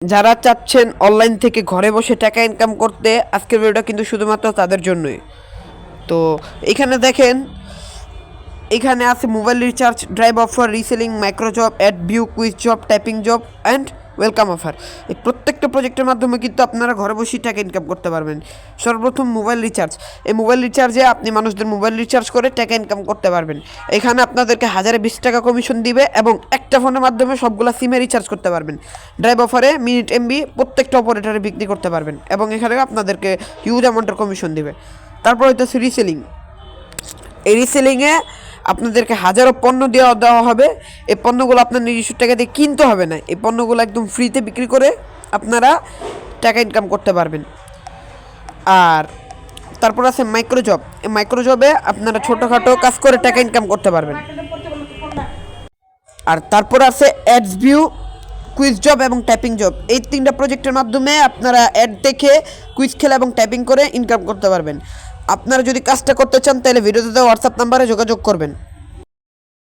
যারা চাচ্ছেন অনলাইন থেকে ঘরে বসে টাকা ইনকাম করতে, আজকের ভিডিওটা কিন্তু শুধুমাত্র তাদের জন্যই। তো এখানে দেখেন, এখানে আছে mobile recharge, drive offer, reselling, micro job, add view, quiz job, typing job and welcome offer. এই প্রত্যেকটা প্রজেক্টের মাধ্যমে কিন্তু আপনারা ঘরে বসেই টাকা ইনকাম করতে পারবেন। সর্বপ্রথম মোবাইল রিচার্জ। এই মোবাইল রিচার্জে আপনি মানুষদের মোবাইল রিচার্জ করে টাকা ইনকাম করতে পারবেন। এখানে আপনাদেরকে 1020 টাকা কমিশন দিবে এবং একটা ফোনের মাধ্যমে সবগুলা সিমে রিচার্জ করতে পারবেন। ড্রাইভ অফারে মিনিট এমবি প্রত্যেকটা অপারেটরে বিক্রি করতে পারবেন এবং এখানে আপনাদেরকে হিউজ অ্যামাউন্টের কমিশন দিবে। তারপর হইতেছে রিসেলিং। এই রিসেলিংয়ে আপনাদেরকে হাজারো পণ্য দেওয়া হবে। এই পণ্যগুলো আপনার নিজস্ব টাকা দিয়ে কিনতে হবে না, এই পণ্যগুলো একদম ফ্রিতে বিক্রি করে আপনারা টাকা ইনকাম করতে পারবেন। আর তারপর আছে মাইক্রো জব। এই মাইক্রো জবে আপনারা ছোটোখাটো কাজ করে টাকা ইনকাম করতে পারবেন। আর তারপর আছে অ্যাডস ভিউ, কুইজ জব এবং টাইপিং জব। এই তিনটা প্রজেক্টের মাধ্যমে আপনারা অ্যাড দেখে কুইজ খেলা এবং টাইপিং করে ইনকাম করতে পারবেন। আপনারা যদি কাজটা করতে চান তাহলে ভিডিওতে দেওয়া হোয়াটসঅ্যাপ নাম্বারে যোগাযোগ করবেন।